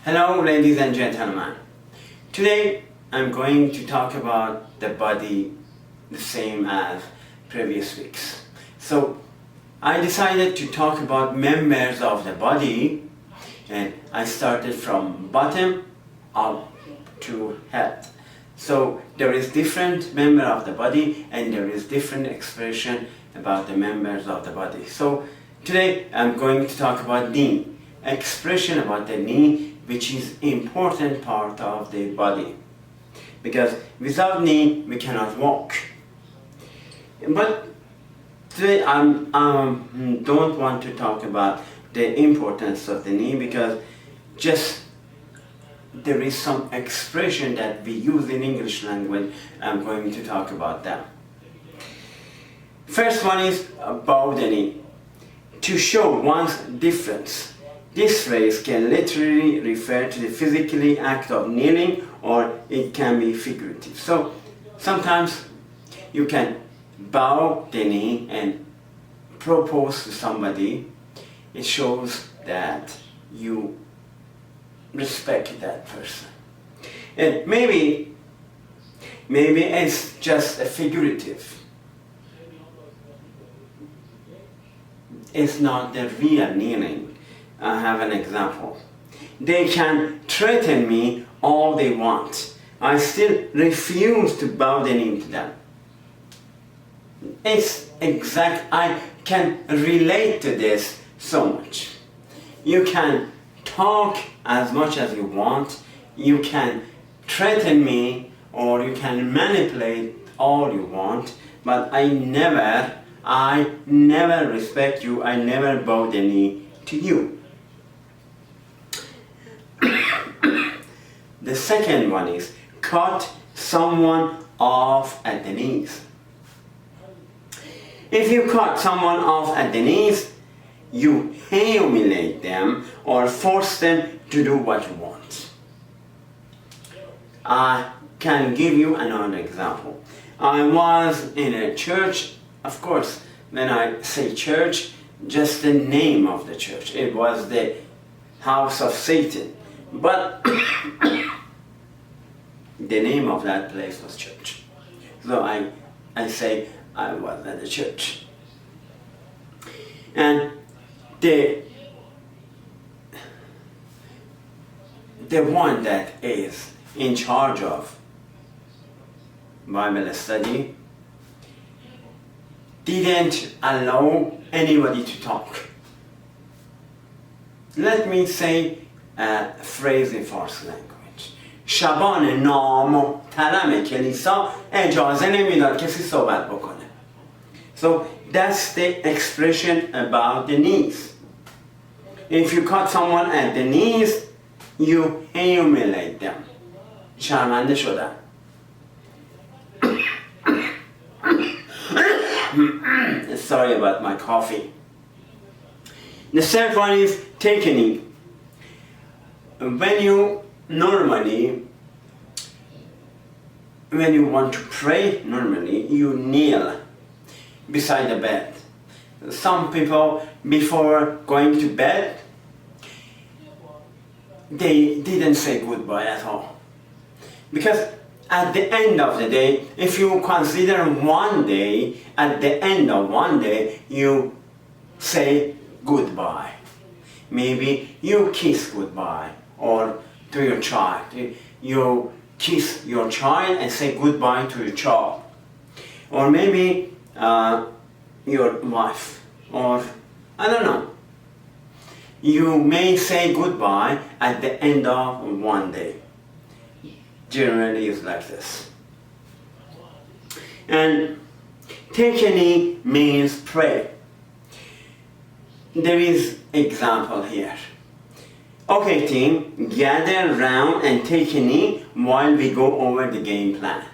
Hello ladies and gentlemen. Today I'm going to talk about the body the same as previous weeks. So I decided to talk about members of the body, and I started from bottom up to head. So there is different member of the body and there is different expression about the members of the body. So today I'm going to talk about knee, expression about the knee, which is important part of the body, because without knee we cannot walk. But today I don't want to talk about the importance of the knee, because just there is some expression that we use in English language. I'm going to talk about them. First one is bow the knee, to show one's difference. This phrase can literally refer to the physical act of kneeling, or it can be figurative. So sometimes you can bow the knee and propose to somebody. It shows that you respect that person. And maybe it's just a figurative. It's not the real kneeling. I have an example. They can threaten me all they want. I still refuse to bow the knee to them. It's exact. I can relate to this so much. You can talk as much as you want. You can threaten me or you can manipulate all you want, but I never respect you. I never bow the knee to you. The second one is cut someone off at the knees. If you cut someone off at the knees, you humiliate them or force them to do what you want. I can give you another example. I was in a church. Of course, when I say church, just the name of the church. It was the house of Satan. But the name of that place was church. So I say I was at the church. And the one that is in charge of Bible study didn't allow anybody to talk. Let me say a phrase in Farsi language. شبان نامحترم کلیسا اجازه نمیداد کسی صحبت بکنه. So that's the expression about the knees. If you cut someone at the knees, you humiliate them. شرمنده شدن. Sorry about my coffee. The third one is take a knee. When you want to pray, normally you kneel beside the bed. Some people, before going to bed, they didn't say goodbye at all. Because at the end of the day, if you consider one day, at the end of one day, you say goodbye. Maybe you kiss goodbye, or to your child. You kiss your child and say goodbye to your child. Or maybe your wife, or I don't know. You may say goodbye at the end of one day. Generally it's like this. And take a knee means pray. There is example here. Okay team, gather round and take a knee while we go over the game plan.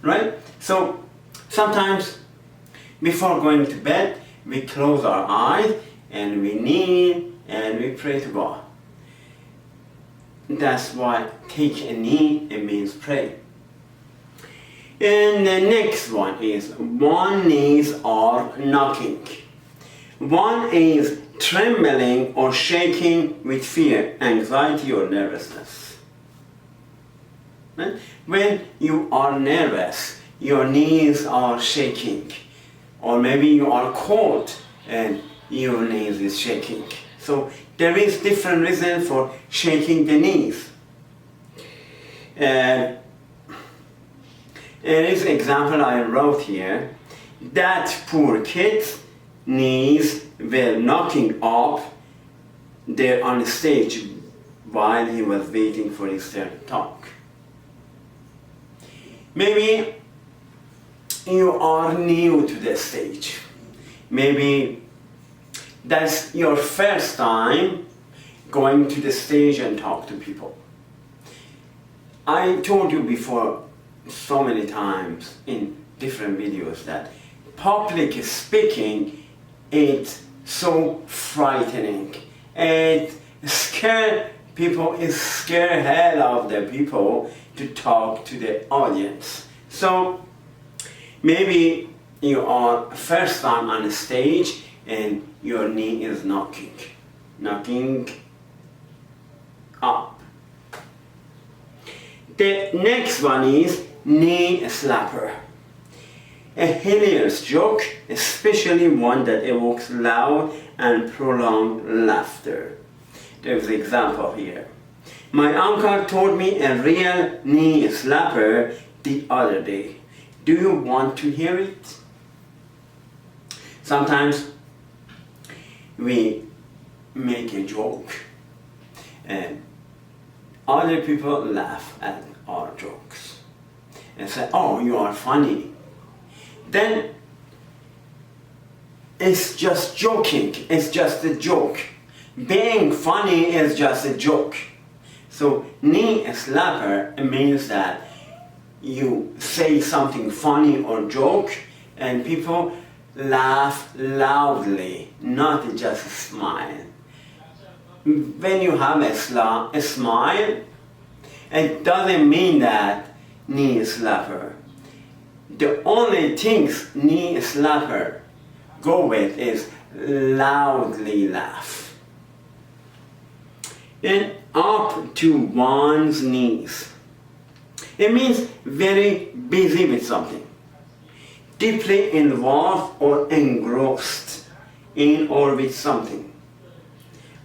Right? So sometimes before going to bed, we close our eyes and we kneel and we pray to God. That's why take a knee, it means pray. And the next one is one knees are knocking. One is trembling or shaking with fear, anxiety or nervousness. Right? When you are nervous, your knees are shaking, or maybe you are cold and your knees is shaking. So there is different reason for shaking the knees. There is example I wrote here. That poor kid's knees were knocking up there on stage while he was waiting for his turn to talk. Maybe you are new to the stage. Maybe that's your first time going to the stage and talk to people. I told you before so many times in different videos that public speaking is so frightening. It scares people, it scares hell of the people to talk to the audience. So maybe you are first time on the stage and your knee is knocking up. The next one is knee slapper. A hilarious joke, especially one that evokes loud and prolonged laughter. There's an example here. My uncle told me a real knee slapper the other day. Do you want to hear it? Sometimes we make a joke and other people laugh at our jokes and say, oh, you are funny. Then it's just joking, it's just a joke. Being funny is just a joke. So knee slapper means that you say something funny or joke and people laugh loudly, not just smile. When you have a smile, it doesn't mean that knee slapper. The only things knee slapper go with is loudly laugh. Then up to one's knees. It means very busy with something, deeply involved or engrossed in or with something.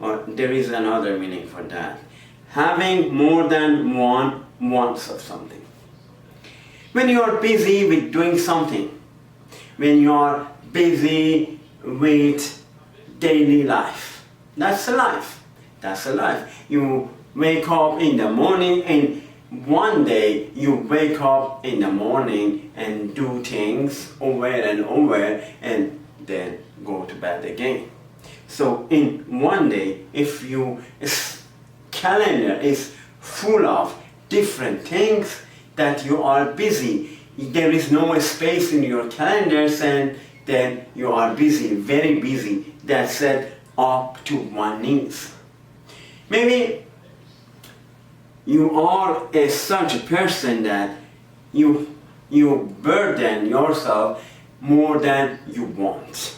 Or there is another meaning for that. Having more than one wants of something. When you are busy with doing something, when you are busy with daily life, that's a life. That's a life. You wake up in the morning and one day you wake up in the morning and do things over and over and then go to bed again. So in one day, if your calendar is full of different things that you are busy, there is no space in your calendars and then you are busy, very busy. That's it, up to one knees. Maybe you are such a person that you burden yourself more than you want.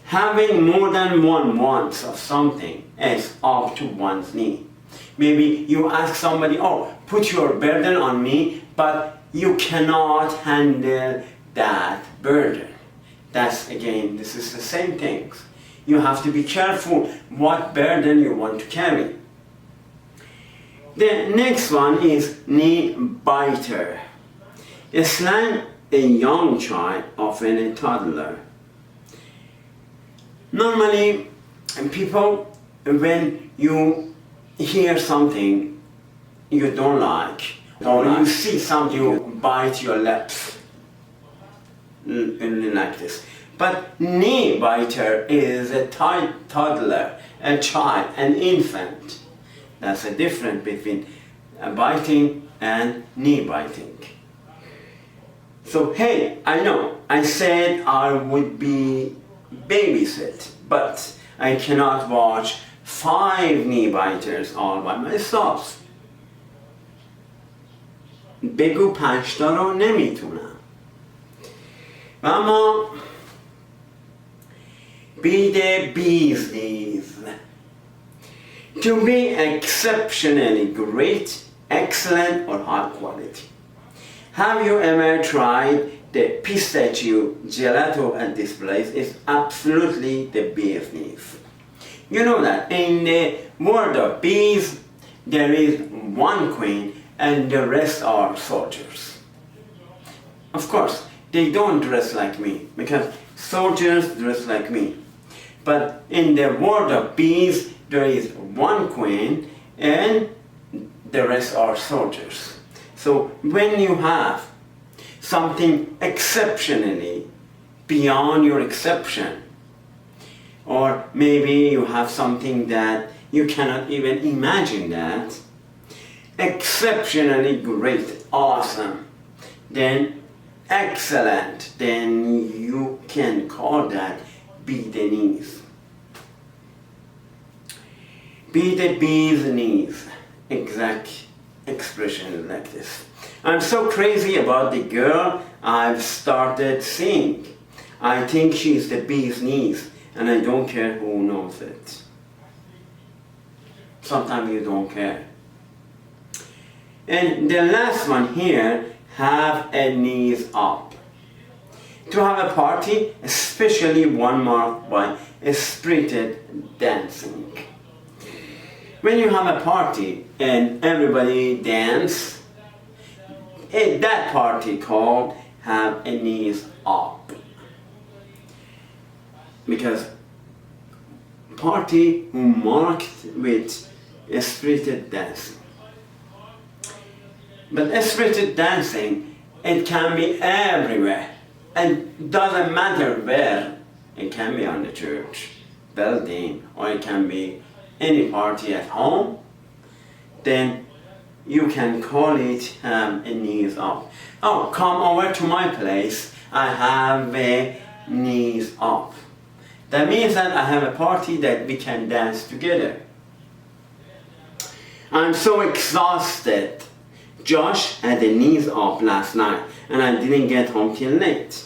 Having more than one wants of something is up to one's knee. Maybe you ask somebody, oh, put your burden on me, but you cannot handle that burden. That's again, this is the same thing. You have to be careful what burden you want to carry. The next one is knee biter. A slang, a young child, often a toddler. Normally, people, when you hear something you don't like, or you see something, you bite your lips, like this. But knee biter is a toddler, a child, an infant. That's the difference between biting and knee biting. So hey, I know, I said I would be babysit, but I cannot watch 5 knee biters all by myself. بگو 5 تا رو نمیتونم. و اما be the bee's knees. To be exceptionally great, excellent, or high quality. Have you ever tried the pistachio gelato at this place? It's absolutely the bee's knees. You know that in the world of bees, there is one queen and the rest are soldiers. Of course, they don't dress like me because soldiers dress like me. But in the world of bees, there is one queen and the rest are soldiers. So when you have something exceptionally beyond your exception, or maybe you have something that you cannot even imagine that, exceptionally great, awesome, then excellent, then you can call that be the knees. Be the bee's knees. Exact expression is like this. I'm so crazy about the girl I've started seeing. I think she's the bee's knees, and I don't care who knows it. Sometimes you don't care. And the last one here, have a knees up. To have a party, especially one marked by spirited dancing. When you have a party and everybody dance, that party called have a knees up. Because party marked with spirited dancing. But spirited dancing, it can be everywhere. And doesn't matter where. It can be on the church building, or it can be any party at home. Then you can call it a knees up. Oh, come over to my place. I have a knees up. That means that I have a party that we can dance together. I'm so exhausted. Josh had the knees up last night and I didn't get home till late.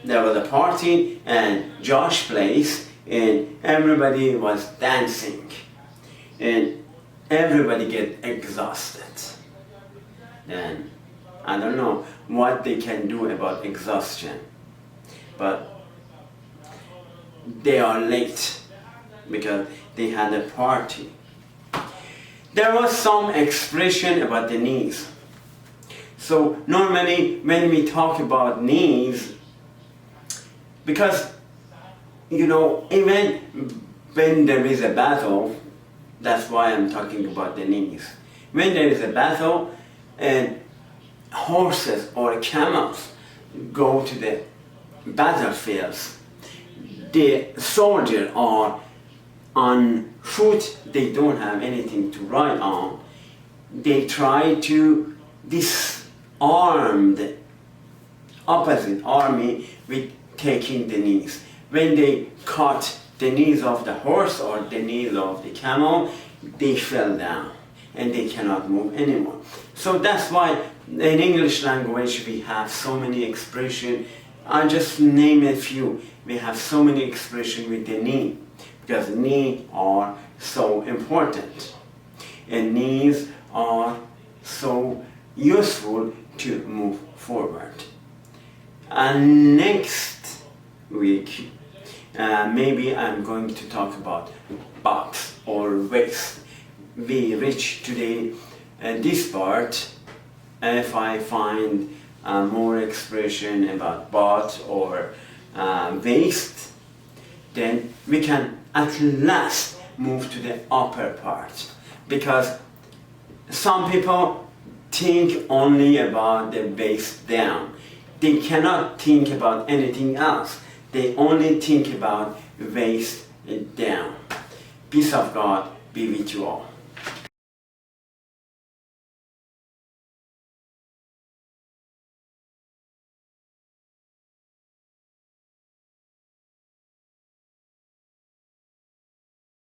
There was a party at Josh's place and everybody was dancing and everybody get exhausted. Then I don't know what they can do about exhaustion, but they are late because they had a party. There was some expression about the knees. So normally when we talk about knees, because even when there is a battle, that's why I'm talking about the knees. When there is a battle and horses or camels go to the battlefields, the soldiers are on foot, they don't have anything to ride on. They try to disarm the opposite army with taking the knees. When they cut the knees of the horse or the knees of the camel, they fell down and they cannot move anymore. So that's why in English language we have so many expressions. I'll just name a few. We have so many expressions with the knee, because knees are so important. And knees are so useful to move forward. And next week, maybe I'm going to talk about butt or waist. We reach today this part. If I find more expression about butt or waist, then we can at last move to the upper part, because some people think only about the waist down. They cannot think about anything else. They only think about waist down. Peace of God be with you all.